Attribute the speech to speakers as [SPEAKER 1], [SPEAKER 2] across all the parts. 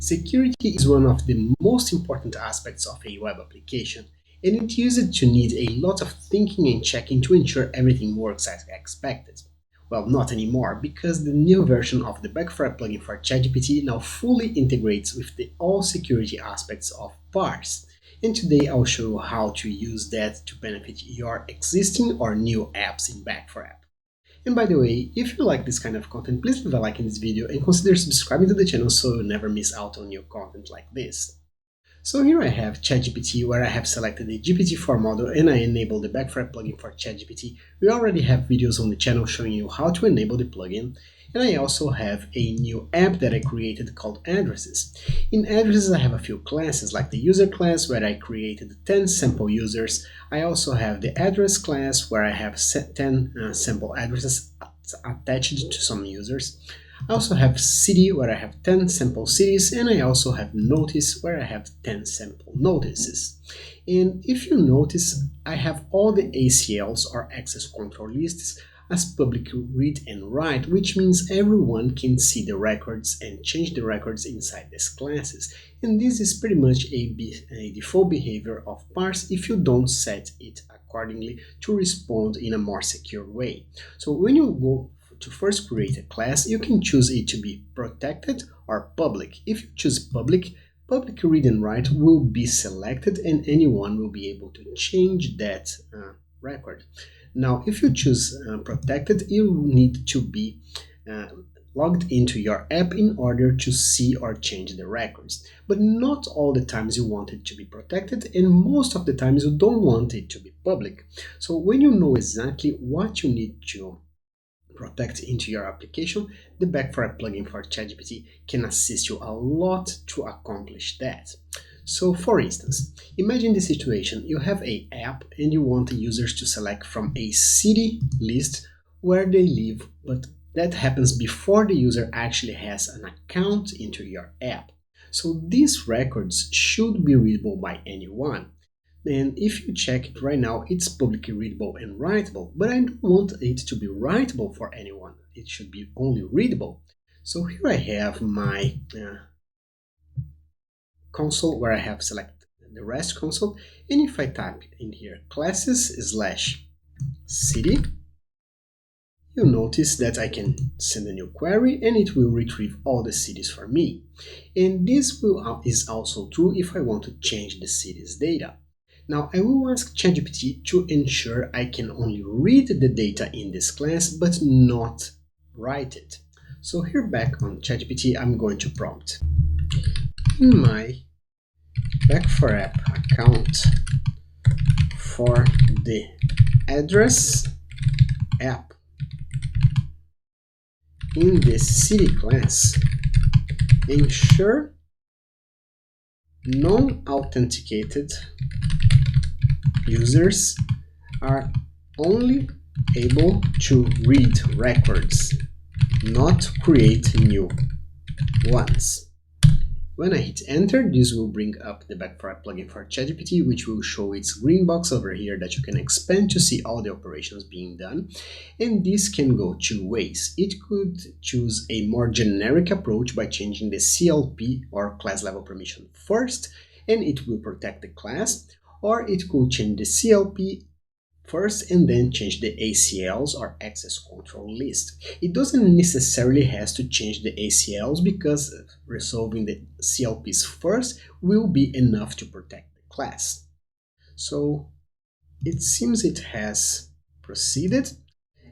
[SPEAKER 1] Security is one of the most important aspects of a web application, and it used to need a lot of thinking and checking to ensure everything works as expected. Well, not anymore, because the new version of the Backfire plugin for ChatGPT now fully integrates with the all security aspects of parse. And today I'll show you how to use that to benefit your existing or new apps in Backfire. And by the way, if you like this kind of content, please leave a like in this video and consider subscribing to the channel so you never miss out on new content like this. So here I have ChatGPT, where I have selected the GPT-4 model and I enable the Backfire plugin for ChatGPT. We already have videos on the channel showing you how to enable the plugin. And I also have a new app that I created called Addresses. In Addresses I have a few classes, like the user class where I created 10 sample users. I also have the address class where I have 10 sample addresses attached to some users. I also have city where I have 10 sample cities, and I also have notice where I have 10 sample notices. And if you notice, I have all the ACLs or access control lists as public read and write, which means everyone can see the records and change the records inside these classes. And this is pretty much a default behavior of parse if you don't set it accordingly to respond in a more secure way. So when you go to first create a class, you can choose it to be protected or public. If you choose public, public read and write will be selected and anyone will be able to change that record. Now, if you choose protected, you need to be logged into your app in order to see or change the records. But not all the times you want it to be protected, and most of the times you don't want it to be public. So when you know exactly what you need to protect into your application, the Backfire plugin for ChatGPT can assist you a lot to accomplish that. So for instance, imagine the situation: you have an app and you want the users to select from a city list where they live, but that happens before the user actually has an account into your app. So these records should be readable by anyone. And if you check it right now, it's publicly readable and writable, but I don't want it to be writable for anyone. It should be only readable. So here I have my console where I have selected the REST console, and if I type in here classes / city, you'll notice that I can send a new query and it will retrieve all the cities for me. And this is also true if I want to change the cities data. Now I will ask ChatGPT to ensure I can only read the data in this class but not write it. So here back on ChatGPT, I'm going to prompt: in my Backfire app account for the address app in the city class, ensure non-authenticated users are only able to read records, not create new ones. When I hit enter, this will bring up the Backfire plugin for ChatGPT, which will show its green box over here that you can expand to see all the operations being done. And this can go two ways. It could choose a more generic approach by changing the CLP or class level permission first, and it will protect the class, or it could change the CLP first and then change the ACLs or access control list. It doesn't necessarily has to change the ACLs, because resolving the CLPs first will be enough to protect the class. So it seems it has proceeded,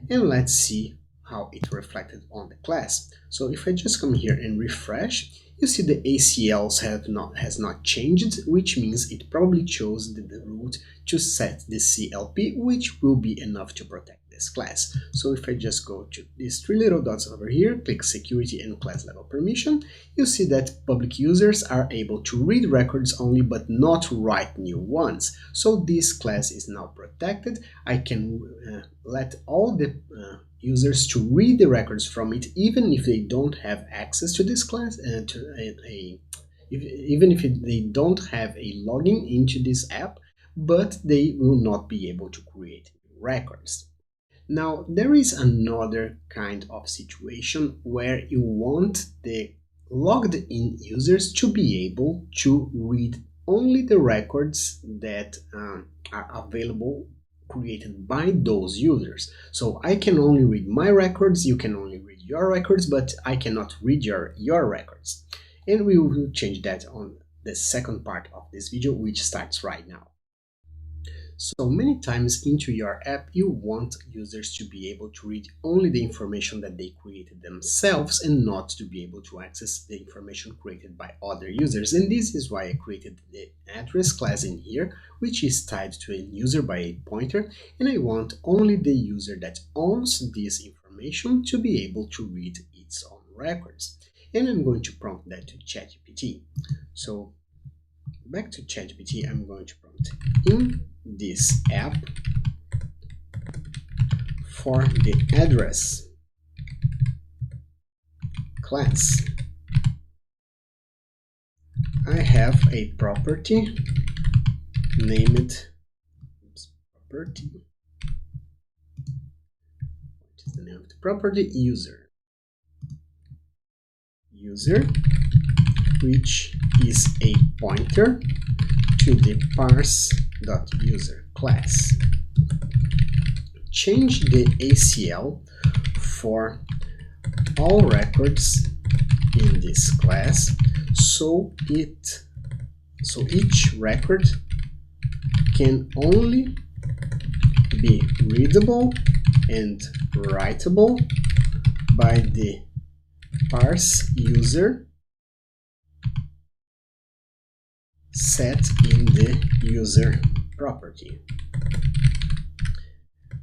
[SPEAKER 1] and let's see how it reflected on the class. So if I just come here and refresh, you see the ACLs has not changed, which means it probably chose the route to set the CLP, which will be enough to protect this class. So if I just go to these three little dots over here, click security and class level permission, you see that public users are able to read records only but not write new ones. So this class is now protected. I can let all the users to read the records from it, even if they don't have access to this class and even if they don't have a login into this app, but they will not be able to create records. Now, there is another kind of situation where you want the logged in users to be able to read only the records that are available created by those users. So I can only read my records, you can only read your records, but I cannot read your records. And we will change that on the second part of this video, which starts right now. So many times into your app, you want users to be able to read only the information that they created themselves and not to be able to access the information created by other users. And this is why I created the address class in here, which is tied to a user by a pointer. And I want only the user that owns this information to be able to read its own records. And I'm going to prompt that to ChatGPT. So back to ChatGPT, I'm going to prompt in this app for the address class. I have a property named property. What is the name of the property? User, which is a pointer to the parse.user class. Change the ACL for all records in this class so each record can only be readable and writable by the parse user set in the user property.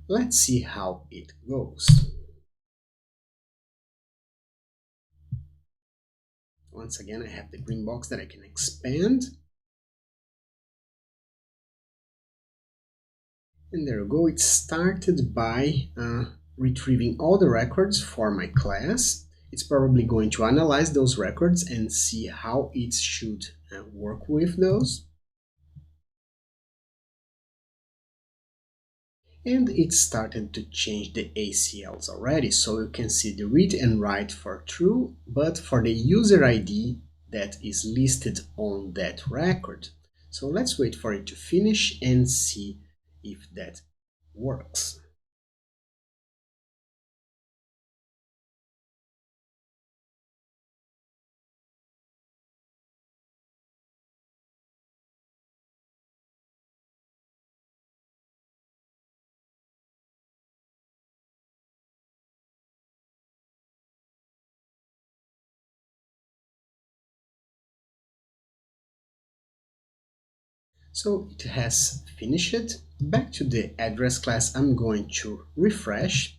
[SPEAKER 1] Let's see how it goes. Once again, I have the green box that I can expand. And there we go. It started by retrieving all the records for my class. It's probably going to analyze those records and see how it should work with those. And it started to change the ACLs already, so you can see the read and write for true, but for the user ID that is listed on that record. So let's wait for it to finish and see if that works. So it has finished. Back to the address class, I'm going to refresh.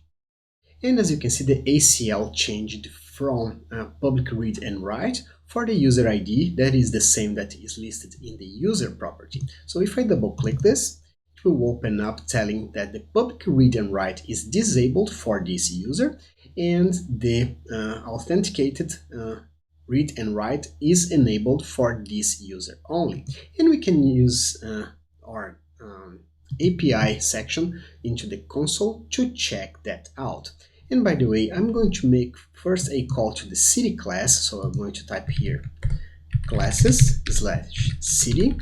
[SPEAKER 1] And as you can see, the ACL changed from public read and write for the user ID. That is the same that is listed in the user property. So if I double click this, it will open up telling that the public read and write is disabled for this user and the authenticated read and write is enabled for this user only. And we can use our API section into the console to check that out. And by the way, I'm going to make first a call to the city class. So I'm going to type here classes/city,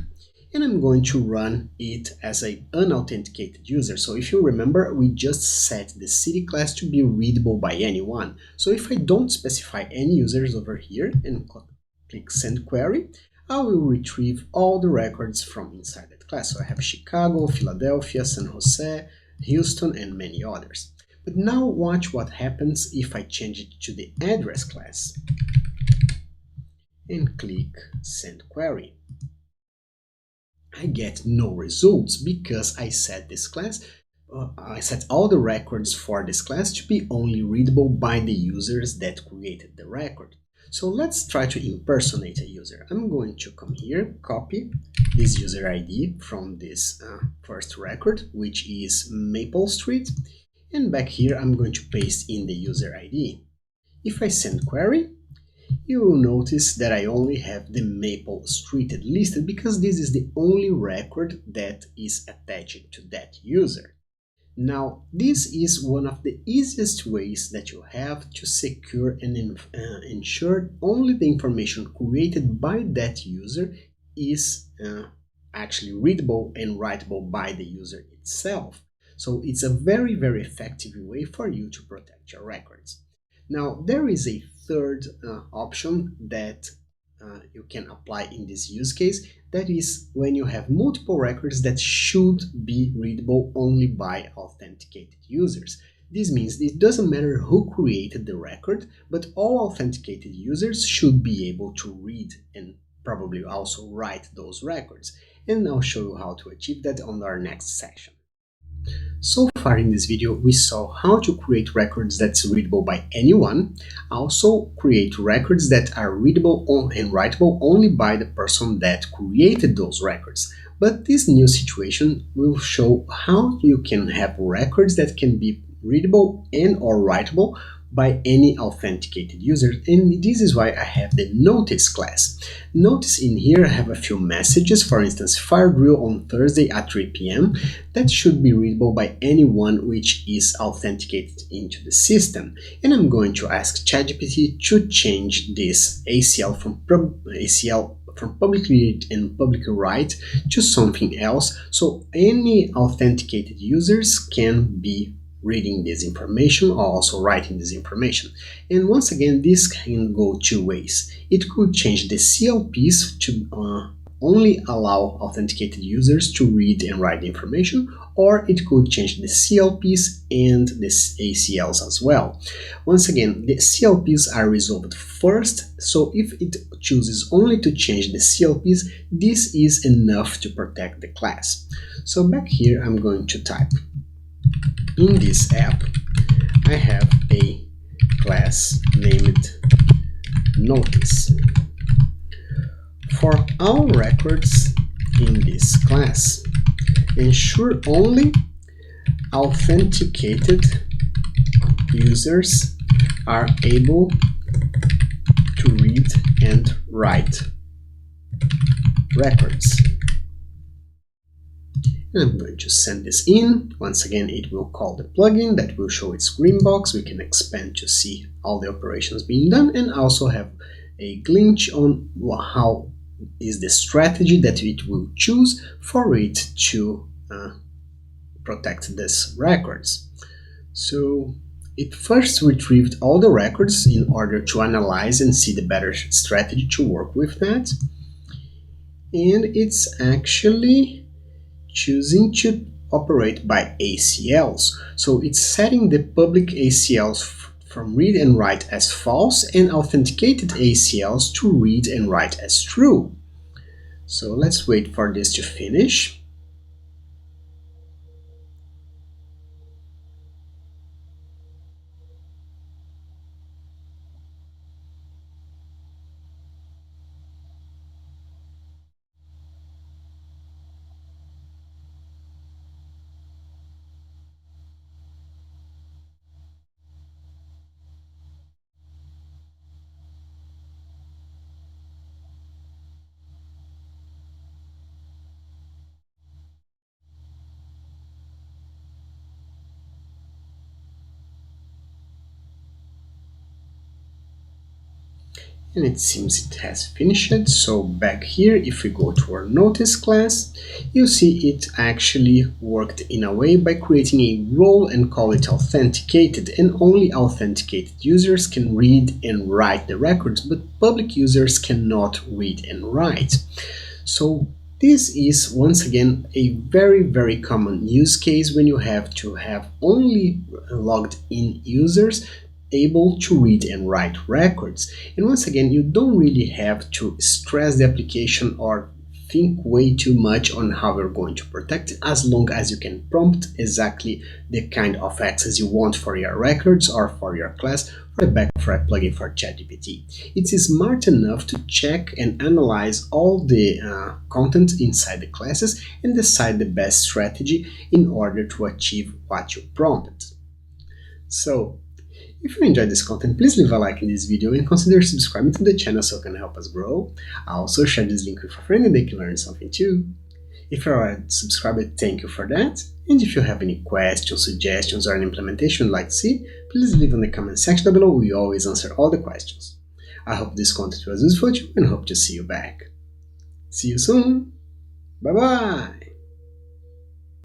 [SPEAKER 1] and I'm going to run it as an unauthenticated user. So if you remember, we just set the city class to be readable by anyone. So if I don't specify any users over here and click send query, I will retrieve all the records from inside that class. So I have Chicago, Philadelphia, San Jose, Houston, and many others. But now watch what happens if I change it to the address class and click send query. I get no results because I set this class, I set all the records for this class to be only readable by the users that created the record. So let's try to impersonate a user. I'm going to come here, copy this user ID from this first record, which is Maple Street. And back here, I'm going to paste in the user ID. If I send query, you will notice that I only have the Maple Street listed because this is the only record that is attached to that user. Now, this is one of the easiest ways that you have to secure and ensure only the information created by that user is actually readable and writable by the user itself. So it's a very, very effective way for you to protect your records. Now, there is a third option that you can apply in this use case. That is when you have multiple records that should be readable only by authenticated users. This means it doesn't matter who created the record, but all authenticated users should be able to read and probably also write those records. And I'll show you how to achieve that on our next section. So far in this video, we saw how to create records that's readable by anyone, also create records that are readable and writable only by the person that created those records. But this new situation will show how you can have records that can be readable and or writable by any authenticated user, and this is why I have the notice class. Notice in here I have a few messages, for instance, fire drill on Thursday at 3 p.m. that should be readable by anyone which is authenticated into the system. And I'm going to ask ChatGPT to change this ACL from public read and public write to something else, so any authenticated users can be reading this information or also writing this information. And once again, this can go two ways. It could change the CLPs to only allow authenticated users to read and write the information, or it could change the CLPs and the ACLs as well. Once again, the CLPs are resolved first, so if it chooses only to change the CLPs, this is enough to protect the class. So back here, I'm going to type, in this app, I have a class named Notice. For all records in this class, ensure only authenticated users are able to read and write records. I'm going to send this in. Once again, it will call the plugin that will show its green box. We can expand to see all the operations being done and also have a glimpse on how is the strategy that it will choose for it to protect these records. So it first retrieved all the records in order to analyze and see the better strategy to work with that. And it's actually choosing to operate by ACLs. So it's setting the public ACLs from read and write as false and authenticated ACLs to read and write as true. So let's wait for this to finish. And it seems it has finished. So back here, if we go to our notice class, you see it actually worked in a way by creating a role and call it authenticated, and only authenticated users can read and write the records, but public users cannot read and write. So this is once again a very, very common use case when you have to have only logged in users able to read and write records. And once again, you don't really have to stress the application or think way too much on how you're going to protect it, as long as you can prompt exactly the kind of access you want for your records or for your class for the backfrag plugin for ChatGPT. It is smart enough to check and analyze all the content inside the classes and decide the best strategy in order to achieve what you prompted. So, if you enjoyed this content, please leave a like in this video and consider subscribing to the channel so it can help us grow. I'll also share this link with a friend and they can learn something too. If you're a subscriber, thank you for that. And if you have any questions, suggestions, or an implementation you'd like to see, please leave in the comment section down below. We always answer all the questions. I hope this content was useful to you and hope to see you back. See you soon. Bye bye.